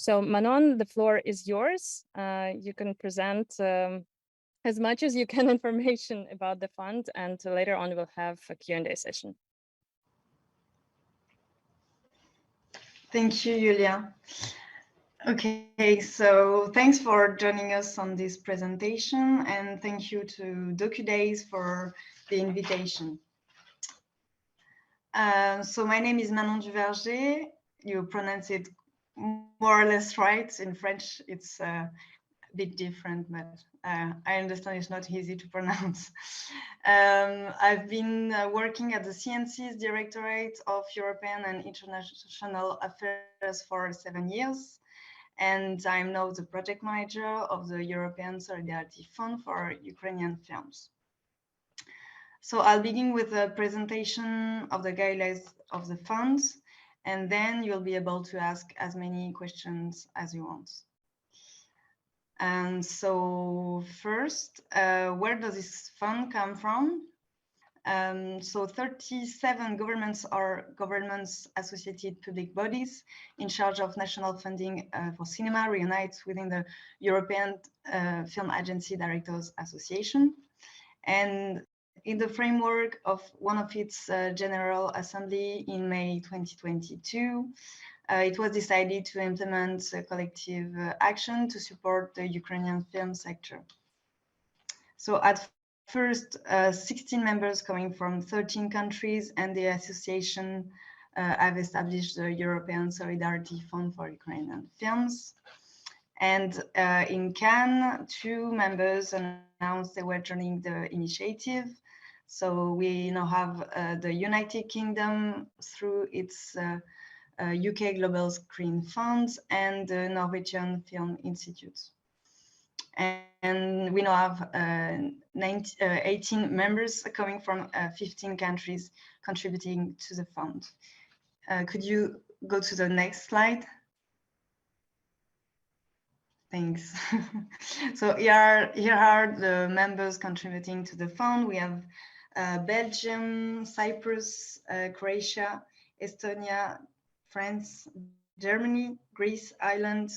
So Manon, the floor is yours. You can present as much as you can information about the fund, and later on we'll have a Q&A session. Thank you, Julia. Okay, so thanks for joining us on this presentation, and thank you to DocuDays for the invitation. So my name is Manon Dюверже. You pronounce it more or less right. In French, it's a bit different, but I understand it's not easy to pronounce. I've been working at the CNC's Directorate of European and International Affairs for 7 years. And I'm now the project manager of the European Solidarity Fund for Ukrainian films. So I'll begin with a presentation of the guidelines of the funds, and then you'll be able to ask as many questions as you want. And so first, where does this fund come from? So 37 governments or governments-associated public bodies in charge of national funding for cinema reunite within the European Film Agency Directors Association. And in the framework of one of its General Assembly in May 2022, it was decided to implement a collective action to support the Ukrainian film sector. So at first, 16 members coming from 13 countries and the association have established the European Solidarity Fund for Ukrainian films. And in Cannes, 2 members announced they were joining the initiative. So we now have the United Kingdom through its UK Global Screen Funds and the Norwegian Film Institute. And we now have 18 members coming from 15 countries contributing to the fund. Could you go to the next slide? Thanks. So here are the members contributing to the fund. We have Belgium, Cyprus, Croatia, Estonia, France, Germany, Greece, Ireland,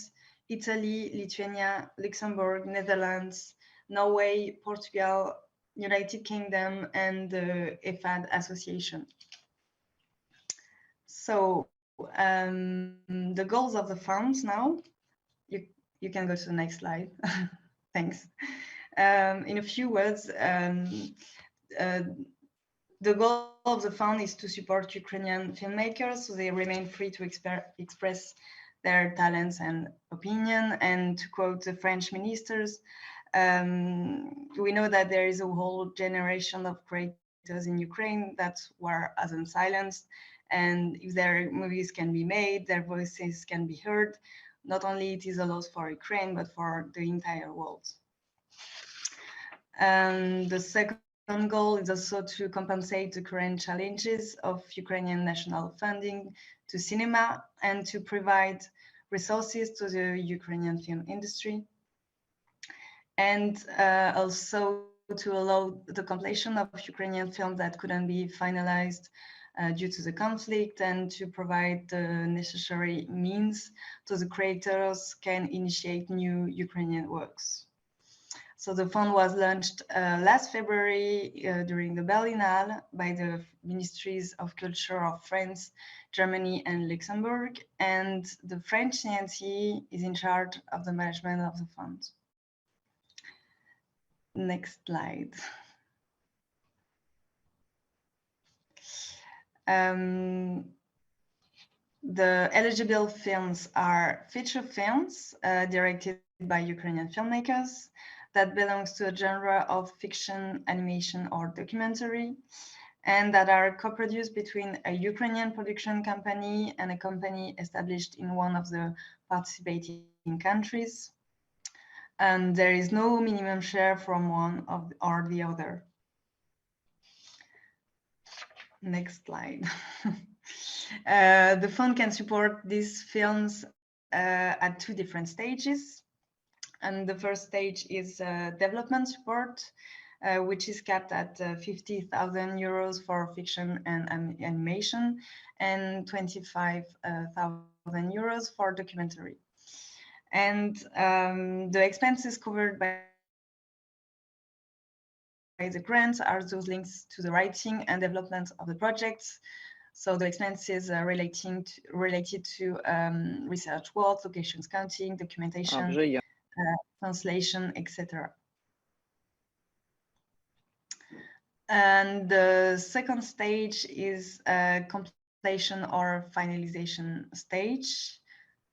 Italy, Lithuania, Luxembourg, Netherlands, Norway, Portugal, United Kingdom, and the EFAD Association. So the goals of the funds now, you can go to the next slide. Thanks. In a few words, the goal of the fund is to support Ukrainian filmmakers so they remain free to express their talents and opinion. And to quote the French ministers, we know that there is a whole generation of creators in Ukraine that were silenced, and if their movies can be made, their voices can be heard, not only it is a loss for Ukraine, but for the entire world. And the second goal is also to compensate the current challenges of Ukrainian national funding to cinema and to provide resources to the Ukrainian film industry. And also to allow the completion of Ukrainian films that couldn't be finalized due to the conflict, and to provide the necessary means so the creators can initiate new Ukrainian works. So the fund was launched last February during the Berlinale by the Ministries of Culture of France, Germany, and Luxembourg, and the French CNC is in charge of the management of the fund. Next slide. The eligible films are feature films directed by Ukrainian filmmakers that belongs to a genre of fiction, animation, or documentary, and that are co-produced between a Ukrainian production company and a company established in one of the participating countries. And there is no minimum share from one or the other. Next slide. The fund can support these films at 2 different stages. And the first stage is development support, which is capped at 50,000 euros for fiction and animation and 25,000 euros for documentary. And the expenses covered by the grants are those links to the writing and development of the projects. So the expenses are related to research work, locations counting, documentation, translation, etc. And the second stage is completion or finalization stage,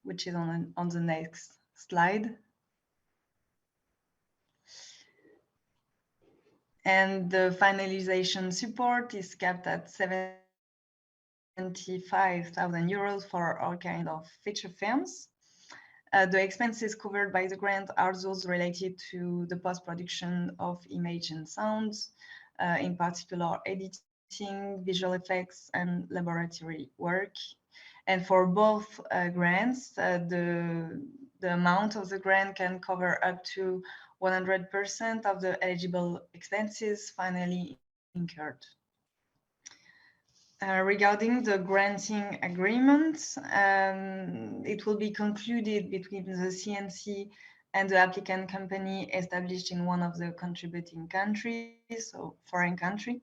which is on the next slide. And the finalization support is capped at 75,000 euros for all kind of feature films. The expenses covered by the grant are those related to the post-production of image and sounds, in particular editing, visual effects, and laboratory work. And for both grants, the amount of the grant can cover up to 100% of the eligible expenses finally incurred. Regarding the granting agreement, it will be concluded between the CNC and the applicant company established in one of the contributing countries, so foreign country.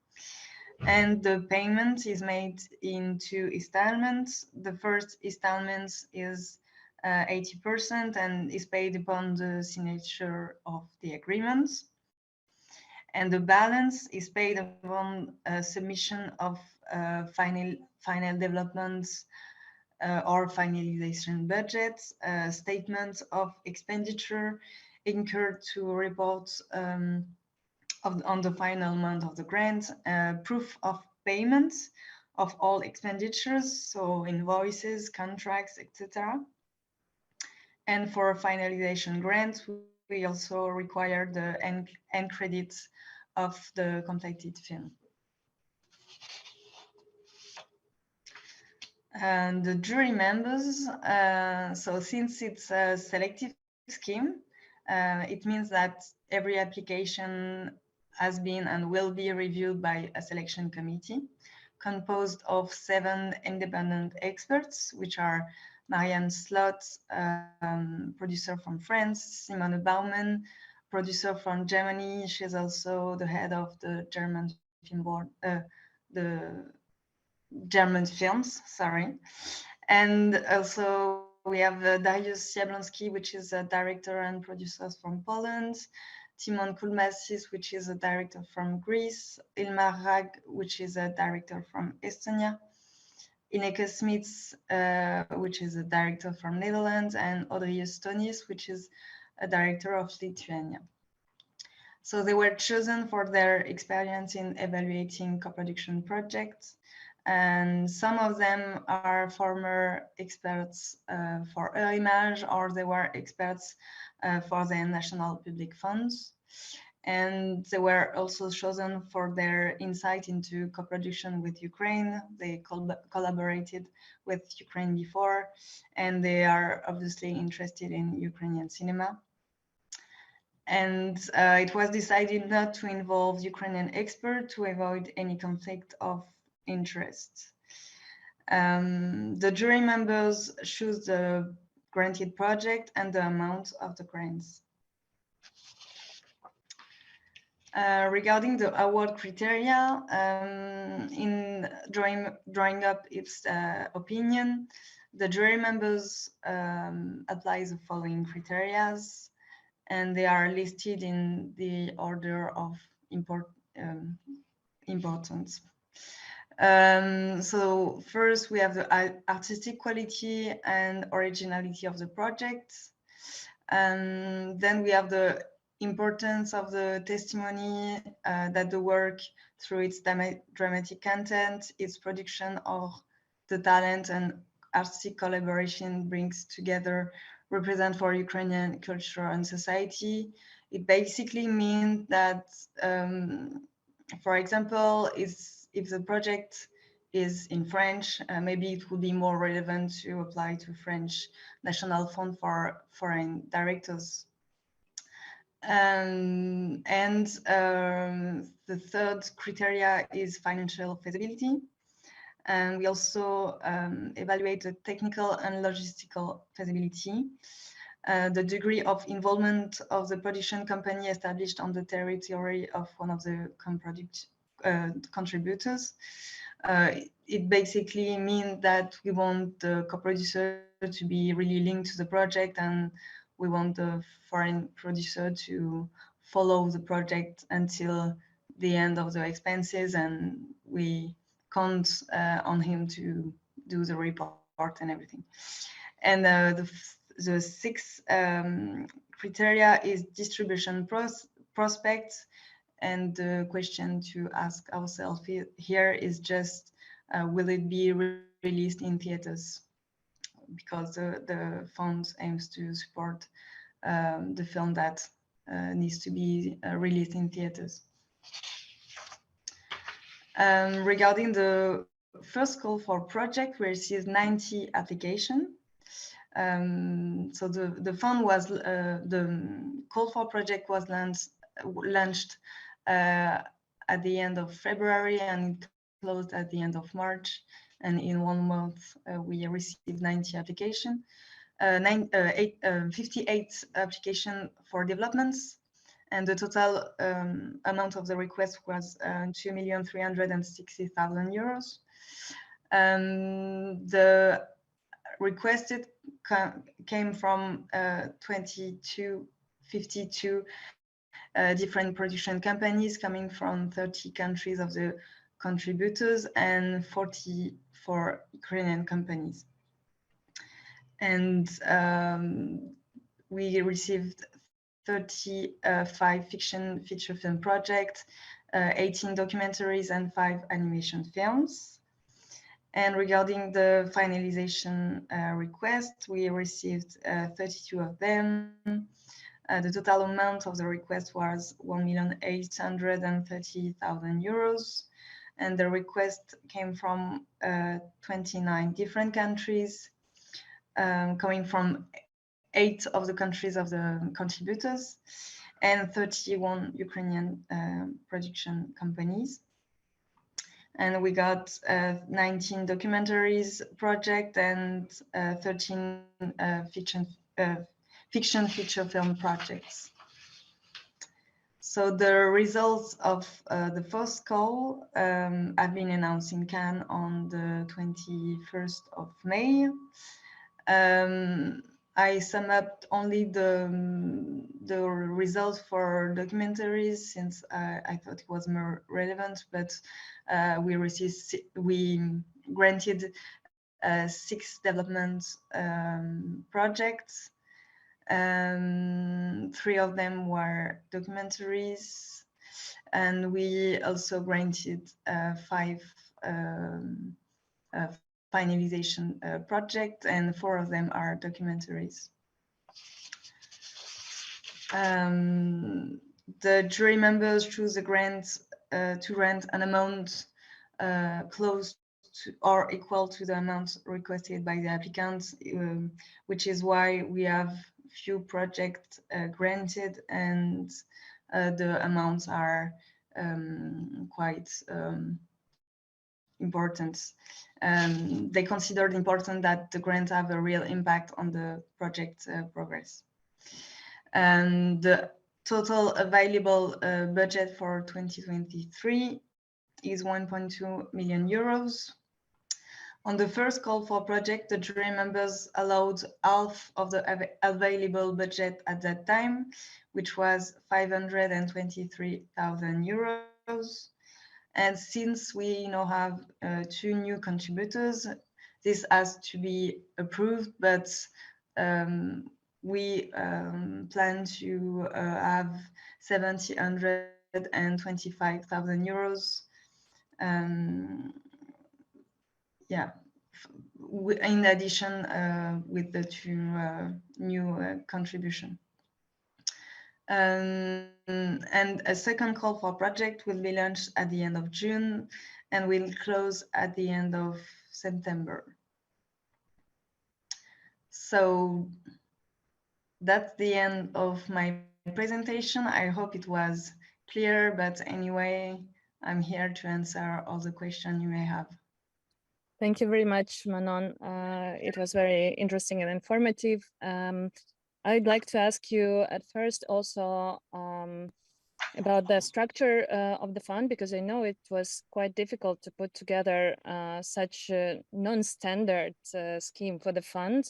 And the payment is made in 2 installments. The first installment is 80% and is paid upon the signature of the agreement. And the balance is paid upon submission of final developments or finalization budgets, statements of expenditure incurred to report on the final amount of the grant, proof of payment of all expenditures, so invoices, contracts, etc. And for finalization grants, we also require the end credits of the completed film. And the jury members, so since it's a selective scheme, it means that every application has been and will be reviewed by a selection committee composed of 7 independent experts, which are Marianne Slot, producer from France, Simone Baumann, producer from Germany. She's also the head of the German film board, the German films, sorry. And also we have Dariusz Jablonski, which is a director and producer from Poland, Timon Kulmasis, which is a director from Greece, Ilmar Rag, which is a director from Estonia, Ineke Smits, which is a director from Netherlands, and Audrey Stonis, which is a director of Lithuania. So they were chosen for their experience in evaluating co-production projects, and some of them are former experts for Image, or they were experts for the national public funds. And they were also chosen for their insight into co-production with Ukraine. They collaborated with Ukraine before, and they are obviously interested in Ukrainian cinema. And it was decided not to involve Ukrainian experts to avoid any conflict of interest. The jury members choose the granted project and the amount of the grants. Regarding the award criteria, in drawing up its opinion, the jury members apply the following criteria, and they are listed in the order of importance. So first we have the artistic quality and originality of the project. Then we have the importance of the testimony that the work, through its dramatic content, its production, or the talent and artistic collaboration brings together, represent for Ukrainian culture and society. It basically means that, for example, if the project is in French, maybe it would be more relevant to apply to French National Fund for Foreign Directors. The third criteria is financial feasibility. And we also evaluate the technical and logistical feasibility. the degree of involvement of the production company established on the territory of one of the contributors. It basically means that we want the co-producer to be really linked to the project, and we want the foreign producer to follow the project until the end of the expenses, and we count on him to do the report and everything. And the sixth criteria is distribution prospects. And the question to ask ourselves here is just, will it be released in theaters? Because the fund aims to support the film that needs to be released in theaters. Regarding the first call for project, we received 90 applications. So the fund was, the call for project was launched at the end of February, and it closed at the end of March. And in 1 month, we received 90 applications, 58 applications for developments, and the total amount of the request was 2,360,000 euros. The requested came from 52 different production companies coming from 30 countries of the contributors and 44 Ukrainian companies. And we received 35 fiction feature film projects, 18 documentaries, and 5 animation films. And regarding the finalization request, we received 32 of them. The total amount of the request was 1,830,000 euros. And the request came from 29 different countries, coming from 8 of the countries of the contributors and 31 Ukrainian production companies. And we got 19 documentaries project and 13 fiction feature film projects. So the results of the first call have been announced in Cannes on the 21st of May. I sum up only the results for documentaries, since I thought it was more relevant, but we granted 6 development projects. 3 of them were documentaries, and we also granted 5 finalization projects, and 4 of them are documentaries. The jury members choose a grant to grant an amount close to or equal to the amount requested by the applicant, which is why we have few projects granted, and the amounts are quite important. They considered important that the grants have a real impact on the project progress. And the total available budget for 2023 is 1.2 million euros. On the first call for project, the jury members allowed half of the available budget at that time, which was 523,000 euros. And since we now have 2 new contributors, this has to be approved, but we plan to have 725,000 euros. Yeah, in addition with the 2 new contribution. And a second call for project will be launched at the end of June and will close at the end of September. So that's the end of my presentation. I hope it was clear, but anyway, I'm here to answer all the questions you may have. Thank you very much, Manon. It was very interesting and informative. I'd like to ask you at first also about the structure of the fund, because I know it was quite difficult to put together such a non-standard scheme for the fund,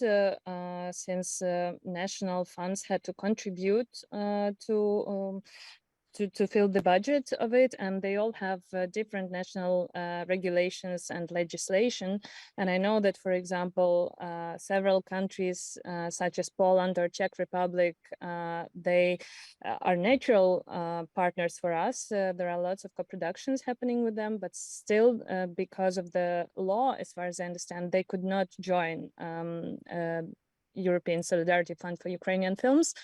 since national funds had to contribute to fill the budget of it, and they all have different national regulations and legislation. And I know that, for example, several countries such as Poland or Czech Republic, they are natural partners for us. There are lots of co-productions happening with them, but still, because of the law, as far as I understand, they could not join European Solidarity Fund for Ukrainian films.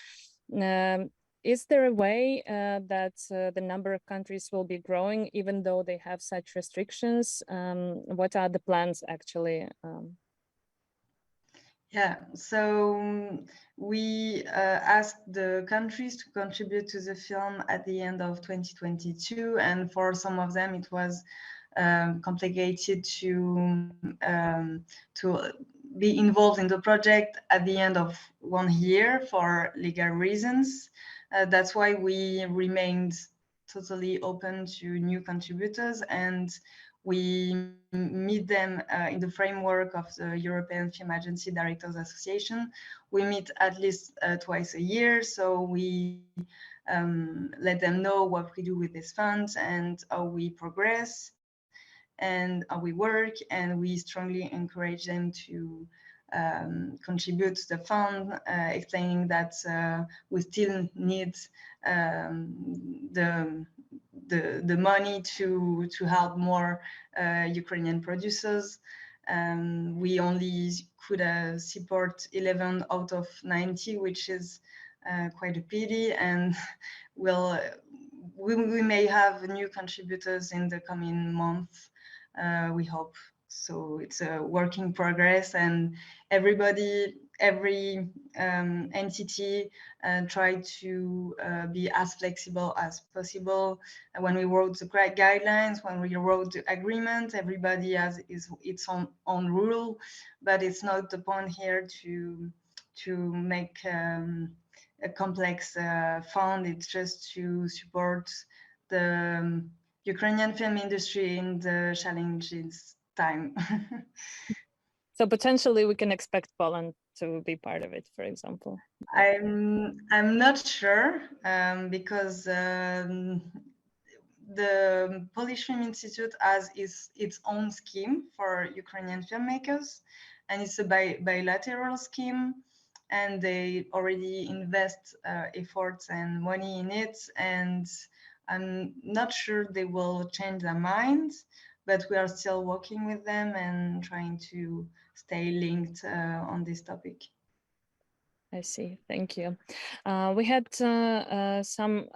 Is there a way that the number of countries will be growing even though they have such restrictions? What are the plans actually? Yeah, so we asked the countries to contribute to the film at the end of 2022, and for some of them it was complicated to be involved in the project at the end of 1 year for legal reasons. That's why we remained totally open to new contributors, and we meet them in the framework of the European Film Agency Directors Association. We meet at least twice a year, so we let them know what we do with this fund and how we progress and how we work, and we strongly encourage them to contribute to the fund, explaining that we still need the money to help more Ukrainian producers. We only could support 11 out of 90, which is quite a pity, and we may have new contributors in the coming months, we hope. So it's a work in progress, and every entity tried to be as flexible as possible. When we wrote the guidelines, when we wrote the agreement, everybody has its own rule, but it's not the point here to make a complex fund. It's just to support the Ukrainian film industry in the challenges time. So potentially we can expect Poland to be part of it, for example. I'm not sure, because the Polish Film Institute has its own scheme for Ukrainian filmmakers, and it's a bilateral scheme, and they already invest efforts and money in it, and I'm not sure they will change their minds, but we are still working with them and trying to stay linked on this topic. I see. Thank you. We had some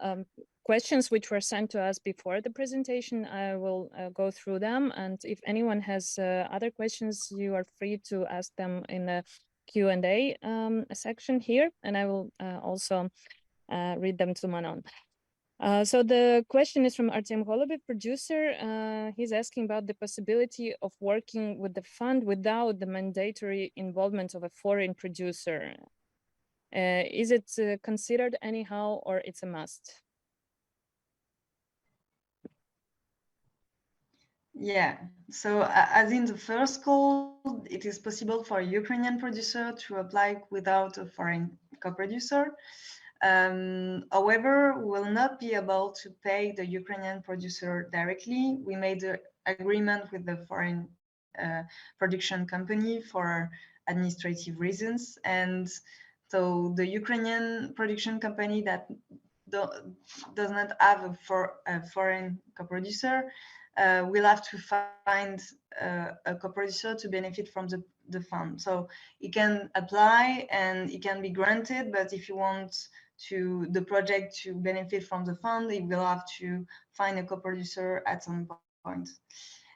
questions which were sent to us before the presentation. I will go through them, and if anyone has other questions, you are free to ask them in the Q&A section here, and I will also read them to Manon. So the question is from Artem Golubev, producer. He's asking about the possibility of working with the fund without the mandatory involvement of a foreign producer. Is it considered anyhow, or it's a must? Yeah, so as in the first call, it is possible for a Ukrainian producer to apply without a foreign co-producer. However, we will not be able to pay the Ukrainian producer directly. We made an agreement with the foreign production company for administrative reasons, and so the Ukrainian production company that does not have a foreign co-producer will have to find a co-producer to benefit from the fund. So it can apply and it can be granted, but if you want the project to benefit from the fund, it will have to find a co-producer at some point.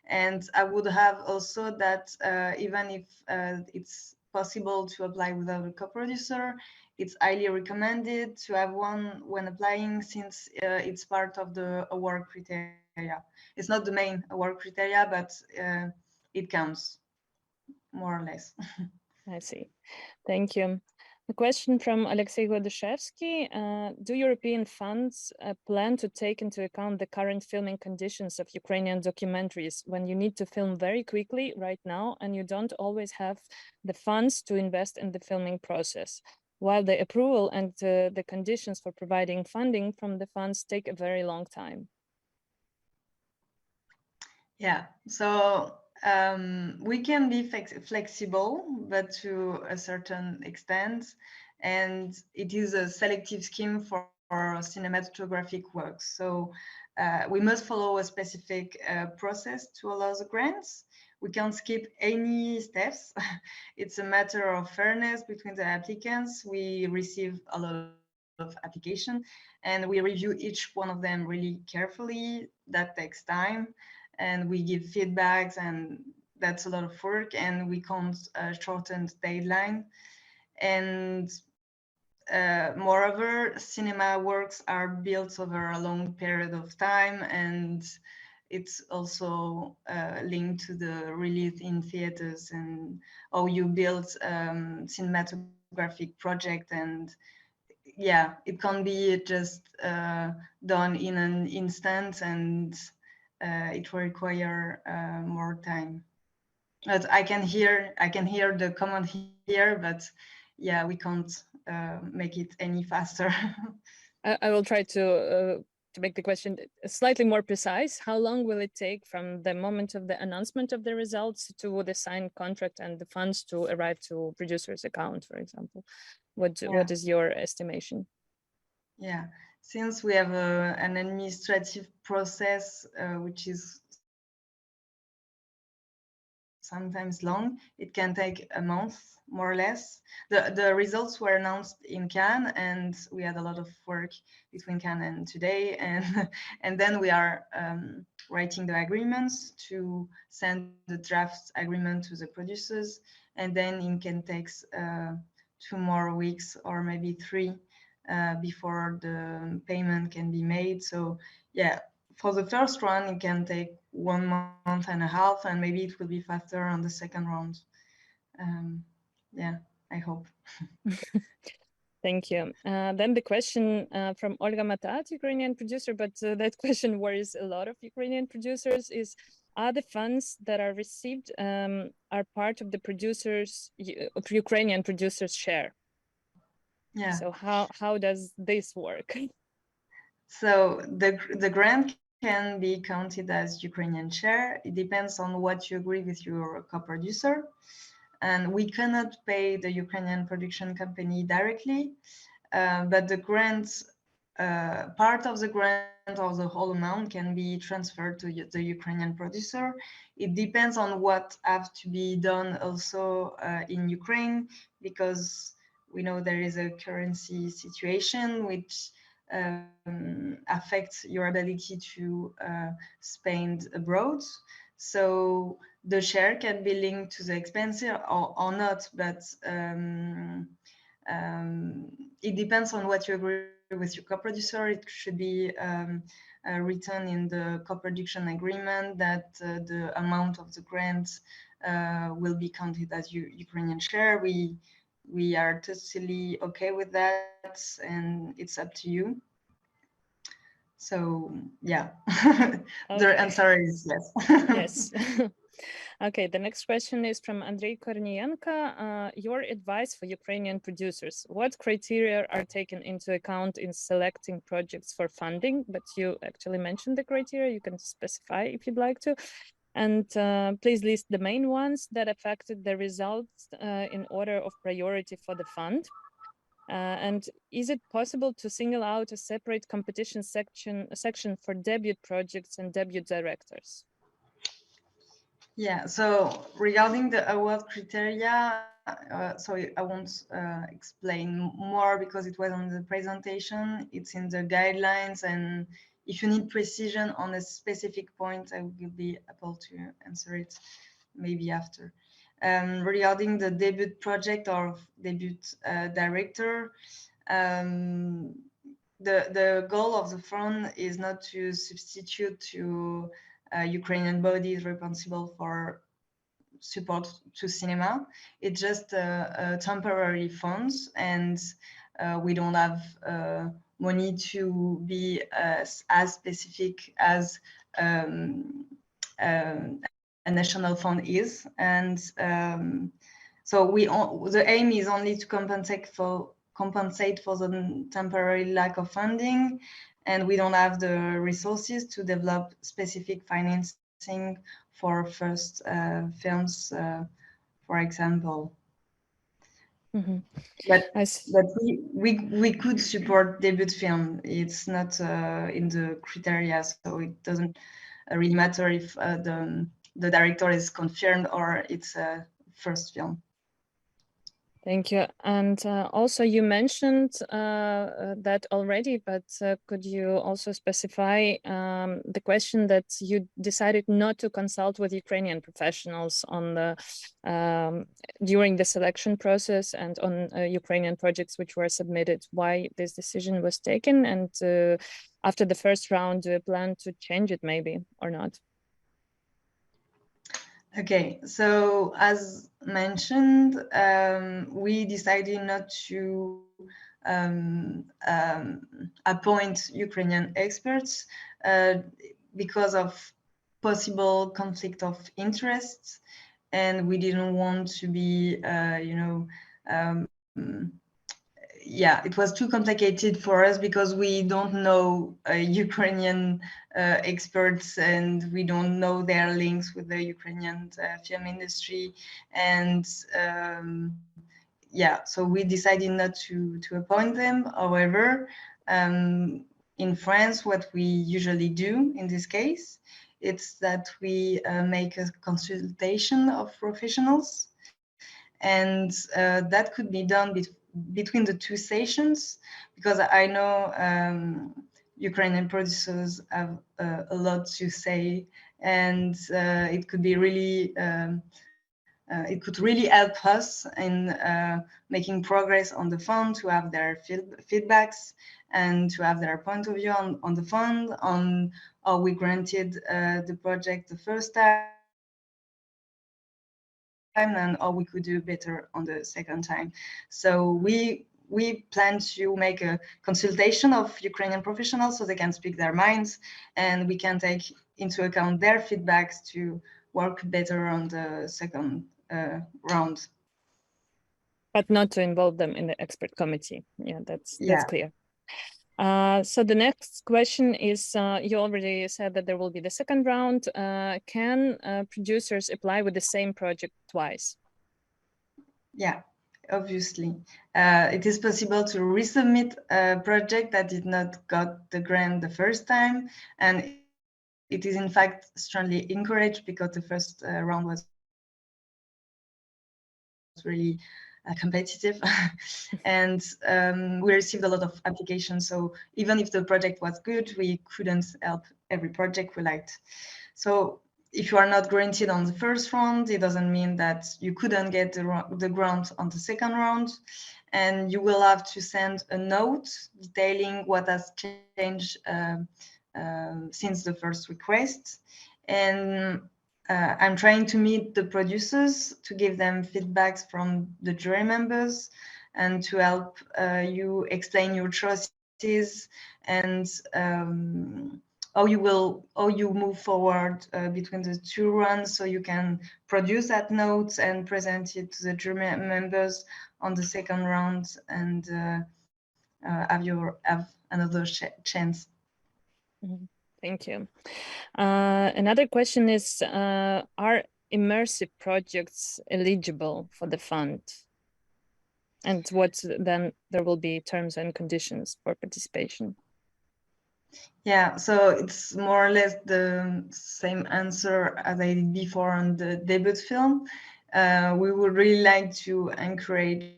And I would have also that even if it's possible to apply without a co-producer, it's highly recommended to have one when applying, since it's part of the award criteria. It's not the main award criteria, but it counts more or less. I see. Thank you. A question from Alexei Godushevsky. Do European funds plan to take into account the current filming conditions of Ukrainian documentaries when you need to film very quickly right now and you don't always have the funds to invest in the filming process, while the approval and the conditions for providing funding from the funds take a very long time? Yeah, so we can be flexible, but to a certain extent, and it is a selective scheme for cinematographic works. So we must follow a specific process to allow the grants. We can't skip any steps. It's a matter of fairness between the applicants. We receive a lot of application and we review each one of them really carefully. That takes time. And we give feedbacks, and that's a lot of work, and we can't shorten the deadline. And moreover, cinema works are built over a long period of time, and it's also linked to the release in theaters and how you build cinematographic project. And yeah, it can't be just done in an instant, and it will require more time. But I can hear the comment here, but yeah, we can't make it any faster. I will try to make the question slightly more precise. How long will it take from the moment of the announcement of the results to the signed contract and the funds to arrive to producer's account, for example? What is your estimation? Yeah, since we have an administrative process which is sometimes long, it can take a month, more or less. The results were announced in Cannes, and we had a lot of work between Cannes and today, and then we are writing the agreements to send the draft agreement to the producers, and then it can take 2 more weeks or maybe 3 before the payment can be made. So yeah, for the first one, it can take 1 month and a half, and maybe it will be faster on the second round. Yeah, I hope. Thank you. Then the question from Olga Matat, Ukrainian producer, but that question worries a lot of Ukrainian producers is, are the funds that are received are part of the of Ukrainian producers' share? Yeah. So how does this work? So the grant can be counted as Ukrainian share. It depends on what you agree with your co-producer. And we cannot pay the Ukrainian production company directly, but the grant, part of the grant or the whole amount can be transferred to the Ukrainian producer. It depends on what have to be done also in Ukraine, because we know there is a currency situation which affects your ability to spend abroad. So the share can be linked to the expense or not, but it depends on what you agree with your co-producer. It should be written in the co-production agreement that the amount of the grant will be counted as Ukrainian share. We are totally okay with that, and it's up to you. So yeah, the answer is yes. Yes. Okay, the next question is from Andrei Kornienko. Your advice for Ukrainian producers: what criteria are taken into account in selecting projects for funding? But you actually mentioned the criteria. You can specify if you'd like to. And please list the main ones that affected the results in order of priority for the fund. And is it possible to single out a separate competition section for debut projects and debut directors? Yeah, so regarding the award criteria, so I won't explain more because it was on the presentation. It's in the guidelines, and if you need precision on a specific point, I will be able to answer it maybe after. Regarding the debut project or debut director, the goal of the fund is not to substitute to Ukrainian bodies responsible for support to cinema. It's just a temporary funds, and we don't have money to be as specific as a national fund is. And so the aim is only to compensate for the temporary lack of funding, and we don't have the resources to develop specific financing for first films, for example. Mm-hmm. But we could support debut film. It's not in the criteria, so it doesn't really matter if the director is confirmed or it's a first film. Thank you. And also you mentioned that already, but could you also specify the question that you decided not to consult with Ukrainian professionals on the during the selection process and on Ukrainian projects which were submitted, why this decision was taken? And after the first round, do you plan to change it maybe or not? Okay, so as mentioned, we decided not to appoint Ukrainian experts because of possible conflict of interests, and we didn't want to be, yeah, it was too complicated for us because we don't know Ukrainian experts, and we don't know their links with the Ukrainian film industry. And yeah, so we decided not to appoint them. However, in France, what we usually do in this case, it's that we make a consultation of professionals, and that could be done between the two sessions, because I know Ukrainian producers have a lot to say, and it could be really, it could really help us in making progress on the fund, to have their feedbacks and to have their point of view on the fund, on how we granted the project the first time, and how we could do better on the second time. So we plan to make a consultation of Ukrainian professionals so they can speak their minds, and we can take into account their feedbacks to work better on the second round. But not to involve them in the expert committee. Yeah, that's clear. So the next question is, you already said that there will be the second round. Can producers apply with the same project twice? Yeah, obviously. It is possible to resubmit a project that did not got the grant the first time, and it is in fact strongly encouraged because the first round was really competitive and we received a lot of applications, so even if the project was good, we couldn't help every project we liked. So if you are not granted on the first round, it doesn't mean that you couldn't get the grant on the second round, and you will have to send a note detailing what has changed since the first request. And I'm trying to meet the producers to give them feedbacks from the jury members and to help you explain your choices and how you move forward between the two runs, so you can produce that note and present it to the jury members on the second round and have another chance. Mm-hmm. Thank you. Another question is, are immersive projects eligible for the fund? And what then there will be terms and conditions for participation? Yeah, so it's more or less the same answer as I did before on the debut film. We would really like to encourage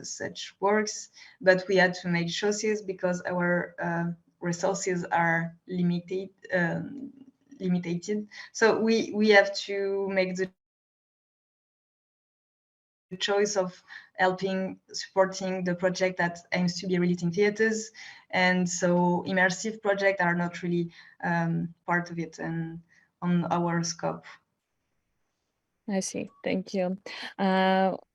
such works, but we had to make choices because our resources are limited. So we have to make the choice of supporting the project that aims to be released in theaters, and so immersive projects are not really part of it and on our scope. I see. Thank you.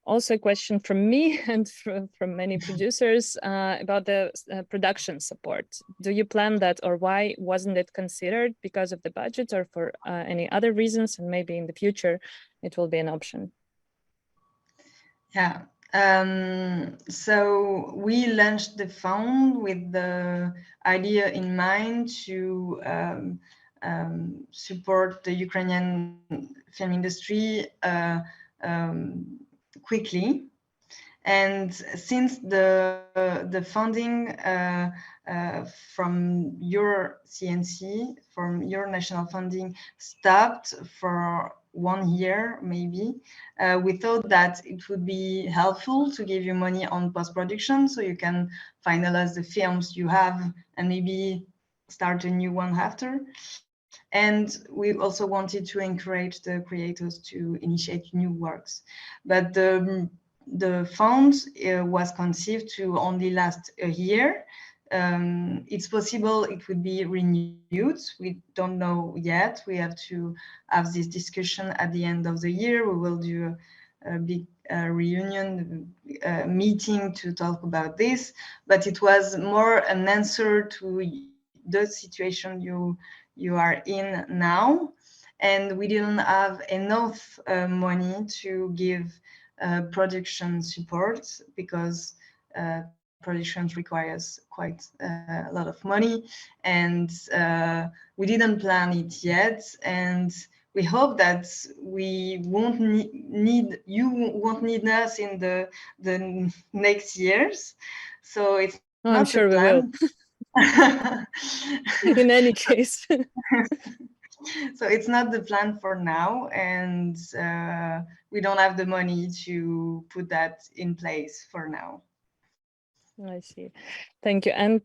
Also a question from me and from many producers about the production support. Do you plan that, or why wasn't it considered? Because of the budget or for any other reasons? And maybe in the future it will be an option. Yeah. So we launched the fund with the idea in mind to support the Ukrainian film industry quickly. And since the funding from your CNC, from your national funding, stopped for 1 year, maybe, we thought that it would be helpful to give you money on post-production so you can finalize the films you have and maybe start a new one after. And we also wanted to encourage the creators to initiate new works. But the fund was conceived to only last a year. It's possible it would be renewed. We don't know yet. We have to have this discussion at the end of the year. We will do a big reunion meeting to talk about this. But it was more an answer to the situation you are in now. And we didn't have enough money to give production support, because production requires quite a lot of money, and we didn't plan it yet. And we hope that we won't you won't need us in the next years. So it's I'm sure we will. In any case. So it's not the plan for now, and we don't have the money to put that in place for now. I see. Thank you. And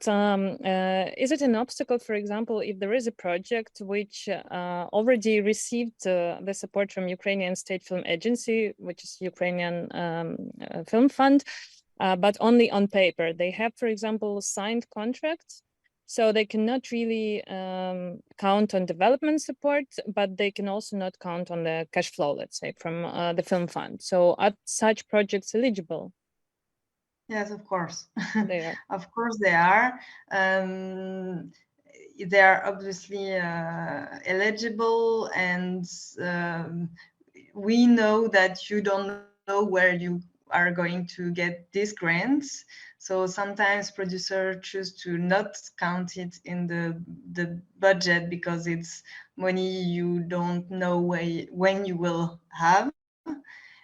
is it an obstacle, for example, if there is a project which already received the support from Ukrainian State Film Agency, which is Ukrainian Film Fund, but only on paper? They have, for example, signed contracts, so they cannot really count on development support, but they can also not count on the cash flow, let's say, from the film fund. So are such projects eligible? Yes, of course. They are. Of course they are. They are obviously eligible, and we know that you don't know where you are going to get these grants. So sometimes producers choose to not count it in the budget because it's money you don't know when you will have.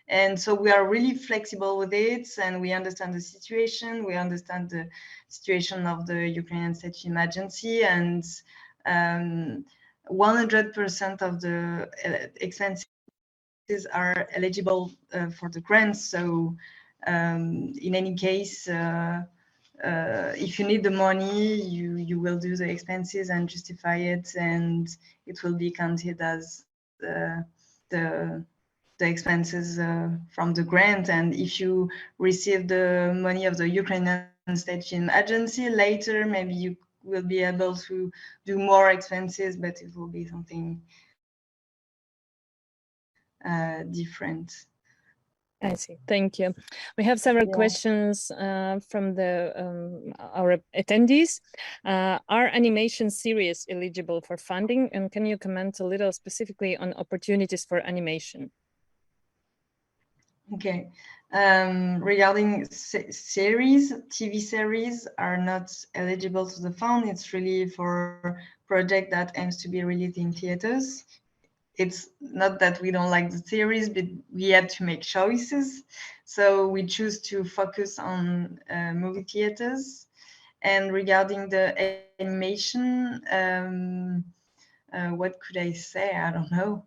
And so we are really flexible with it, and we understand the situation. We understand the situation of the Ukrainian State Film Agency, and 100% of the expenses are eligible for the grants. So in any case, if you need the money, you will do the expenses and justify it, and it will be counted as the expenses from the grant. And if you receive the money of the Ukrainian State Film Agency later, maybe you will be able to do more expenses, but it will be something different. I see. Thank you. We have several questions from our attendees. Are animation series eligible for funding? And can you comment a little specifically on opportunities for animation? Okay. Regarding series, TV series are not eligible to the fund. It's really for project that aims to be released in theaters. It's not that we don't like the series, but we had to make choices. So we choose to focus on movie theaters. And regarding the animation, what could I say? I don't know.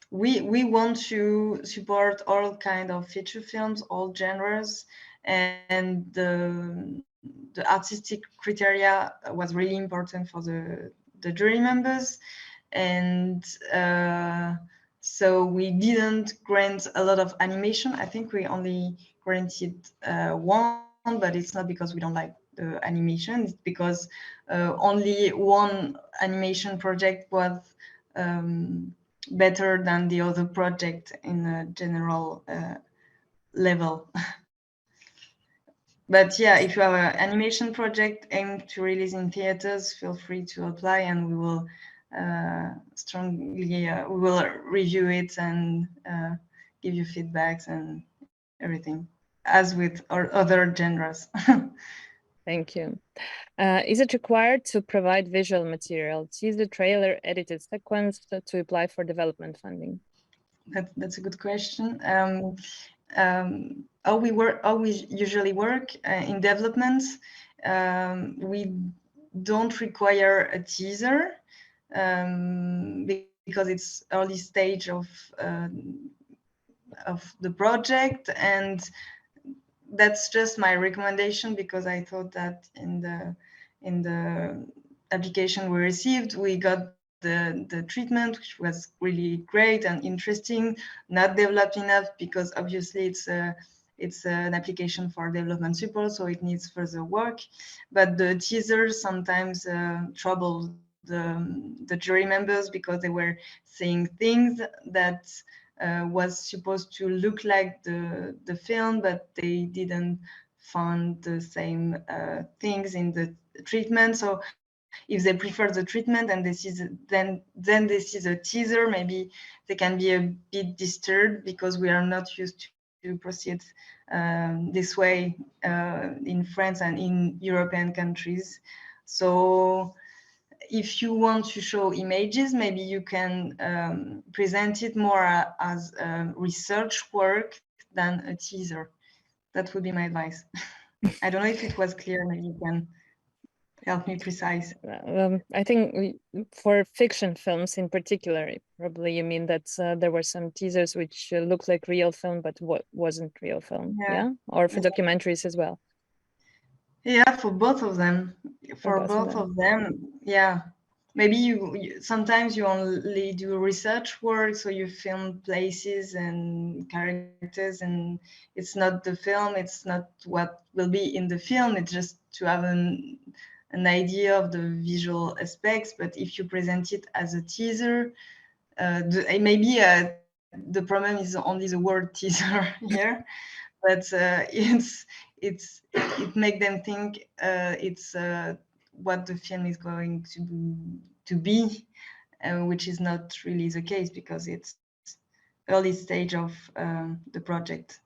We want to support all kind of feature films, all genres, and the artistic criteria was really important for the jury members. And so we didn't grant a lot of animation. I think we only granted one, but it's not because we don't like the animation. It's because only one animation project was better than the other project in a general level. But yeah, if you have an animation project aimed to release in theaters, feel free to apply, and we will we will review it and give you feedbacks and everything, as with our other genres. Thank you. Is it required to provide visual material, teaser, trailer, edited sequence to apply for development funding? That's a good question. How we usually work in development, we don't require a teaser because it's early stage of the project, and that's just my recommendation, because I thought that in the application we received, we got the treatment, which was really great and interesting, not developed enough, because obviously it's an application for development support, so it needs further work. But the teasers sometimes troubled the jury members, because they were saying things that was supposed to look like the film, but they didn't find the same things in the treatment. So if they prefer the treatment and they see then they see the teaser, maybe they can be a bit disturbed, because we are not used to proceed this way in France and in European countries. So if you want to show images, maybe you can present it more as research work than a teaser. That would be my advice. I don't know if it was clear. Maybe you can help me precise. I think for fiction films in particular, probably you mean that there were some teasers which looked like real film, but wasn't real film, yeah? Or for documentaries as well? Yeah, for both of them. For both of them, yeah. Maybe you sometimes you only do research work, so you film places and characters, and it's not the film, it's not what will be in the film, it's just to have an idea of the visual aspects. But if you present it as a teaser, maybe the problem is only the word teaser here, but it makes them think it's what the film is going to be, which is not really the case, because it's early stage of the project.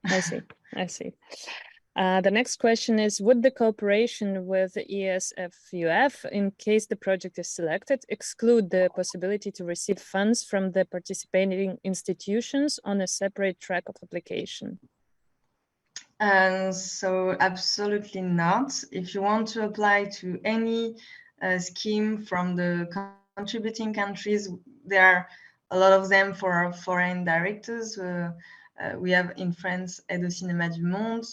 I see. The next question is, would the cooperation with ESFUF, in case the project is selected, exclude the possibility to receive funds from the participating institutions on a separate track of application? So absolutely not. If you want to apply to any scheme from the contributing countries, there are a lot of them for foreign directors. We have in France Aide au Cinéma du Monde.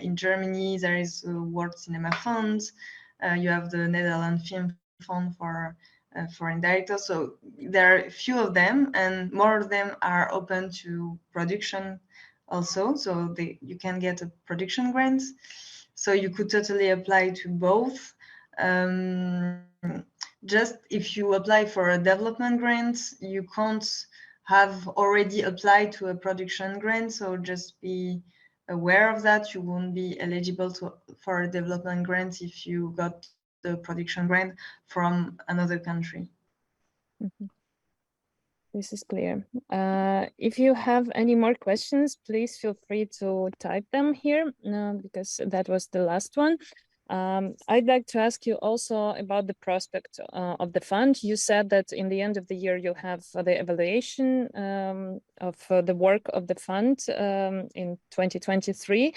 In Germany, there is a World Cinema Fund. You have the Netherlands Film Fund for foreign directors. So there are a few of them, and more of them are open to production also. So you can get a production grant. So you could totally apply to both. Just if you apply for a development grant, you can't have already applied to a production grant, so just be aware of that. You won't be eligible for a development grant if you got the production grant from another country. Mm-hmm. This is clear. If you have any more questions, please feel free to type them here, because that was the last one. I'd like to ask you also about the prospect of the fund. You said that in the end of the year, you'll have the evaluation of the work of the fund in 2023.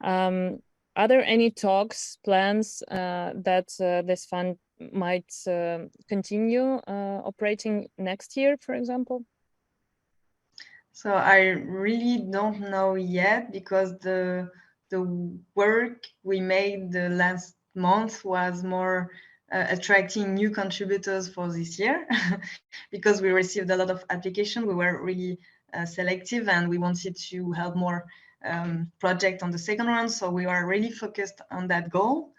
Are there any talks, plans that this fund might continue operating next year, for example? So I really don't know yet, because the work we made the last month was more attracting new contributors for this year, because we received a lot of applications. We were really selective, and we wanted to have more projects on the second round. So we are really focused on that goal.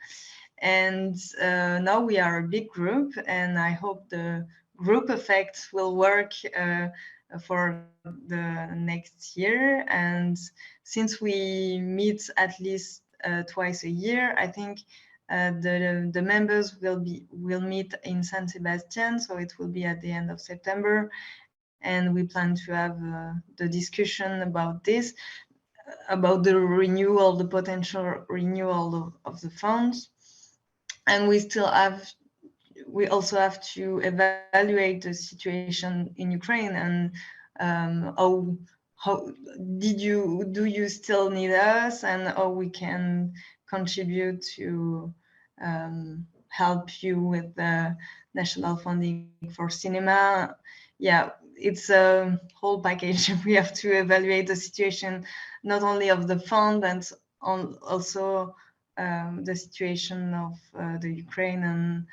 And now we are a big group, and I hope the group effect will work for the next year. And since we meet at least twice a year, I think the members will meet in San Sebastian, so it will be at the end of September, and we plan to have the discussion about this, about the renewal, the potential renewal of the funds. And we also have to evaluate the situation in Ukraine, and how do you still need us, and how we can contribute to help you with the national funding for cinema. Yeah, it's a whole package. We have to evaluate the situation, not only of the fund, but also the situation of the Ukraine, and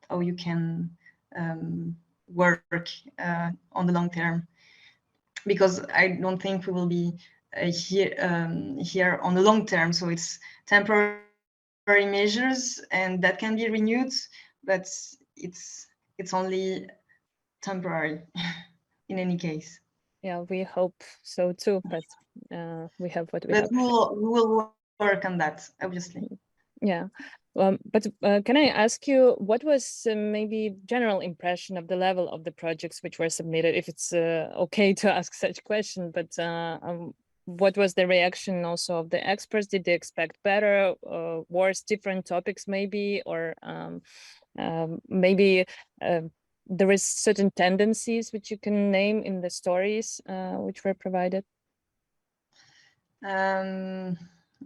how you can work on the long term. Because I don't think we will be here on the long term. So it's temporary measures, and that can be renewed, but it's only temporary in any case. Yeah, we hope so too, but we have what we have. But we will work on that, obviously. Yeah. But can I ask you, what was maybe general impression of the level of the projects which were submitted, if it's okay to ask such question, but what was the reaction also of the experts? Did they expect better, worse, different topics maybe, or maybe there is certain tendencies which you can name in the stories which were provided?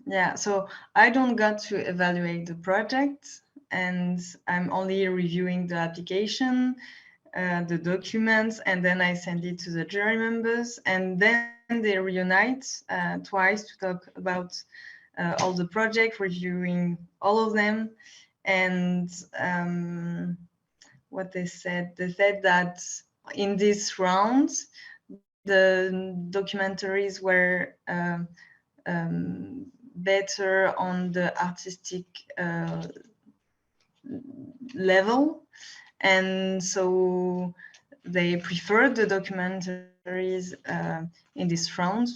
Yeah, so I don't got to evaluate the project, and I'm only reviewing the application, the documents, and then I send it to the jury members, and then they reunite twice to talk about all the project, reviewing all of them. And what they said that in this round, the documentaries were better on the artistic level, and so they preferred the documentaries in this round.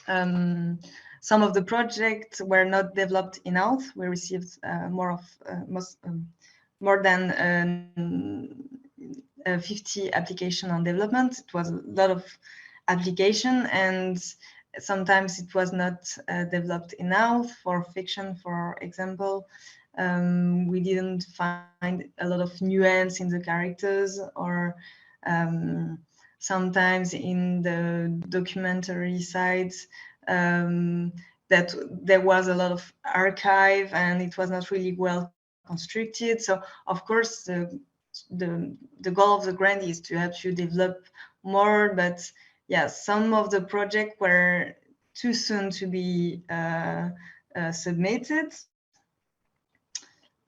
Some of the projects were not developed enough. We received more than 50 applications on development. It was a lot of application, and sometimes it was not developed enough. For fiction, for example, we didn't find a lot of nuance in the characters, or sometimes in the documentary sides that there was a lot of archive and it was not really well constructed. So of course the goal of the grant is to help you develop more, but yeah, some of the projects were too soon to be submitted.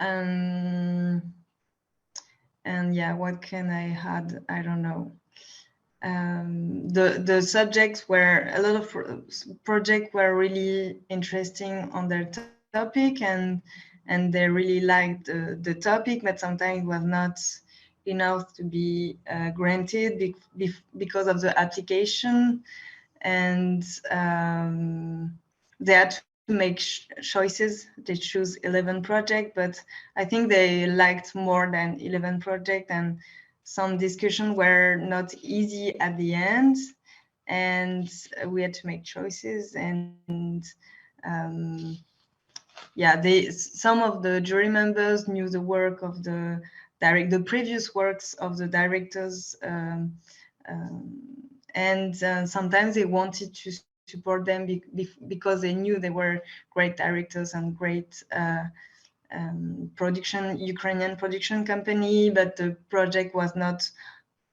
And yeah, what can I add? I don't know. The subjects were, a lot of projects were really interesting on their topic, and they really liked the topic, but sometimes it was not enough to be granted because of the application, and they had to make choices. They choose 11 projects, but I think they liked more than 11 projects, and some discussions were not easy at the end, and we had to make choices. And yeah, some of the jury members knew the work of the previous works of the directors, and sometimes they wanted to support them because they knew they were great directors and great Ukrainian production company, but the project was not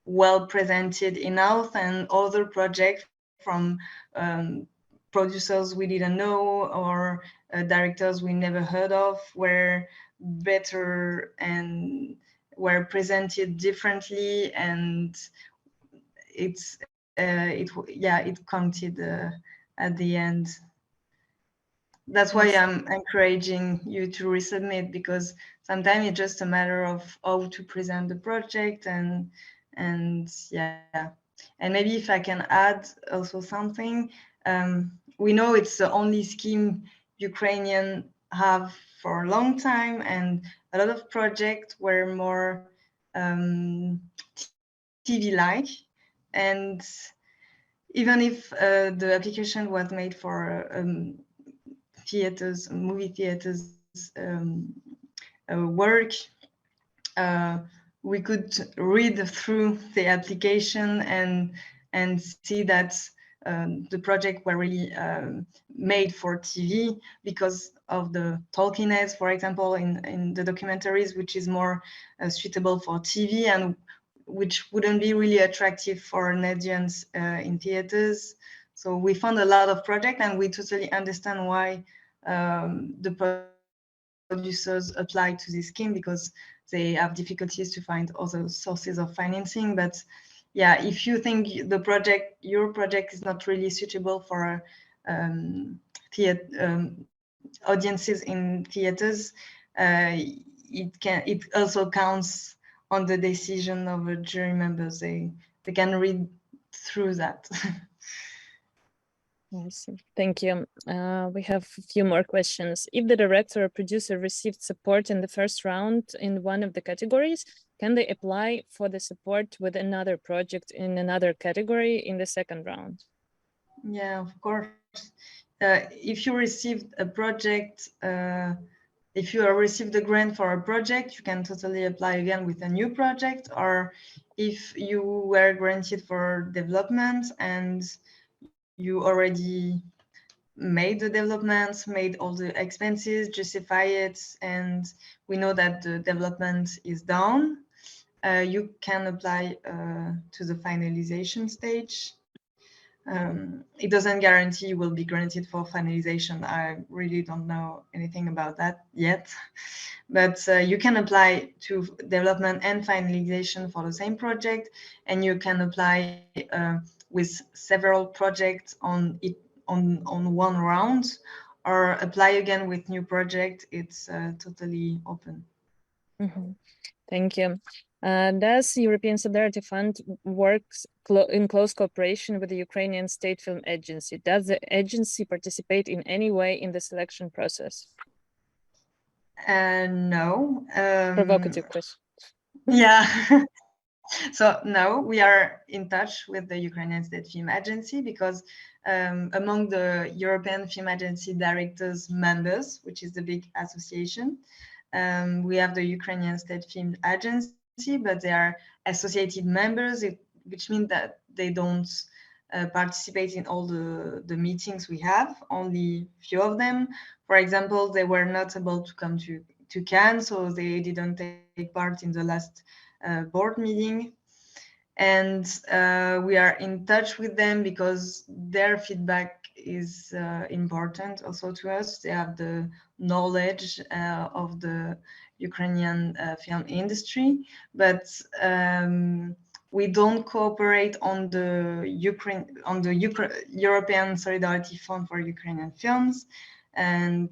well presented enough, and other projects from producers we didn't know, or directors we never heard of, were better and were presented differently, and it counted at the end. That's why I'm encouraging you to resubmit, because sometimes it's just a matter of how to present the project and yeah. And maybe if I can add also something, we know it's the only scheme Ukrainian have for a long time, and a lot of projects were more TV-like, and even if the application was made for theaters, movie theaters work, we could read through the application and see that the project were really made for TV because of the talking heads, for example, in the documentaries, which is more suitable for TV and which wouldn't be really attractive for an audience in theaters. So we found a lot of projects, and we totally understand why the producers apply to this scheme, because they have difficulties to find other sources of financing. But yeah, if you think your project is not really suitable for audiences in theaters, it also counts on the decision of a jury members. They can read through that. I see. Thank you. We have a few more questions. If the director or producer received support in the first round in one of the categories, can they apply for the support with another project in another category in the second round? Yeah, of course. If you received a project, if you received a grant for a project, you can totally apply again with a new project. Or if you were granted for development and you already made the developments, made all the expenses, justify it, and we know that the development is done, you can apply to the finalization stage. It doesn't guarantee you will be granted for finalization. I really don't know anything about that yet, but you can apply to development and finalization for the same project, and you can apply with several projects on one round, or apply again with new project. It's totally open. Mm-hmm. Thank you. Does European Solidarity Fund works in close cooperation with the Ukrainian State Film Agency? Does the agency participate in any way in the selection process? No. Provocative question. Yeah. So no, we are in touch with the Ukrainian State Film Agency, because among the European Film Agency Directors members, which is the big association, we have the Ukrainian State Film Agency, but they are associated members, which means that they don't participate in all the meetings we have, only few of them. For example, they were not able to come to Cannes, so they didn't take part in the last board meeting. And we are in touch with them because their feedback is important also to us. They have the knowledge of the Ukrainian film industry, but we don't cooperate on the European Solidarity Fund for Ukrainian films, and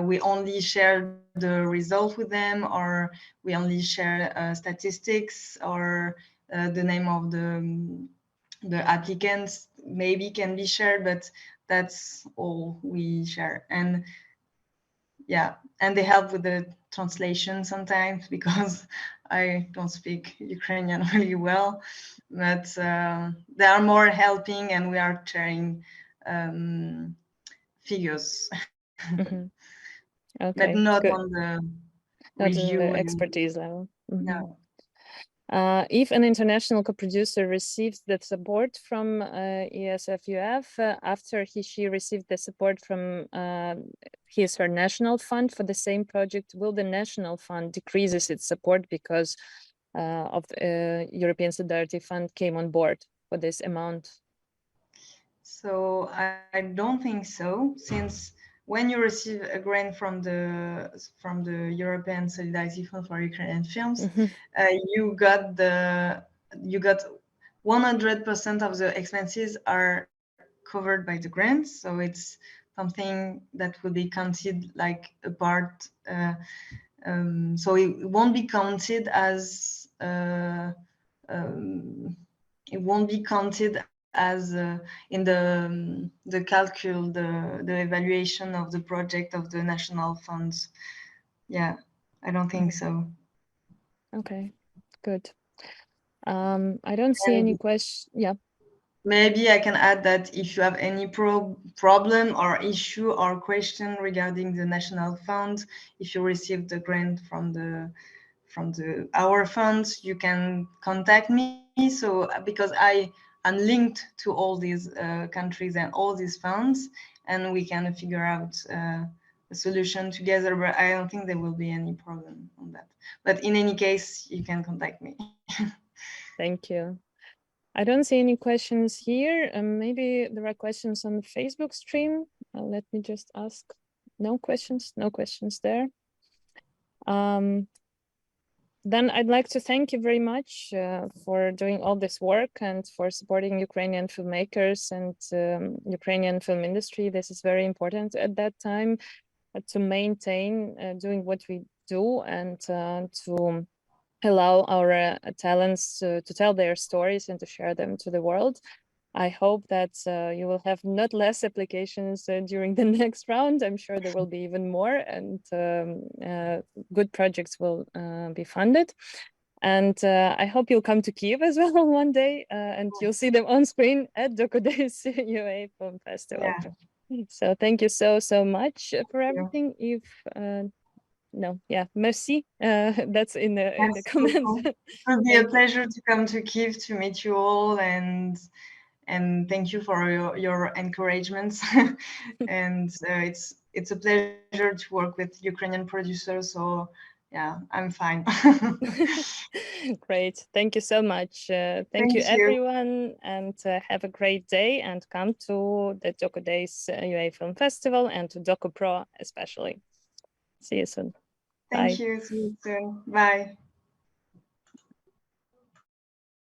we only share the result with them, or we only share statistics, or the name of the applicants maybe can be shared, but that's all we share. And yeah, and they help with the translation sometimes, because I don't speak Ukrainian really well, but they are more helping, and we are sharing figures. Mm-hmm. Okay, but not good. on the Not review on the expertise level. Mm-hmm. No. If an international co-producer receives the support from ESFUF after she received the support from her national fund for the same project, will the national fund decreases its support because of European Solidarity Fund came on board for this amount? So I don't think so, since when you receive a grant from the European Solidarity Fund for Ukrainian films, you got 100% of the expenses are covered by the grant. So it's something that will be counted like a part. So it won't be counted as it won't be counted as in the calcul, the evaluation of the project of the national funds. Yeah, I don't think so. Okay, good. I don't see any question. Yeah. Maybe I can add that if you have any problem or issue or question regarding the national fund, if you receive the grant from our funds, you can contact me. So because I am linked to all these countries and all these funds, and we can figure out a solution together. But I don't think there will be any problem on that. But in any case, you can contact me. Thank you. I don't see any questions here. Maybe there are questions on the Facebook stream. Let me just ask. No questions there. Then I'd like to thank you very much for doing all this work and for supporting Ukrainian filmmakers and Ukrainian film industry. This is very important at that time to maintain doing what we do and to allow our talents to tell their stories and to share them to the world. I hope that you will have not less applications during the next round. I'm sure there will be even more, and good projects will be funded. And I hope you'll come to Kyiv as well one day, and you'll see them on screen at Dokodays UA Film Festival. Yeah. So thank you so much for everything. If no, yeah, merci. That's in the comments. It would be a pleasure to come to Kyiv to meet you all, and thank you for your encouragements. And it's a pleasure to work with Ukrainian producers. So yeah, I'm fine. Great, thank you so much. Thank you everyone, and have a great day, and come to the Dokodays UA Film Festival and to DokoPro especially. See you soon. Thank you. See you soon. Bye.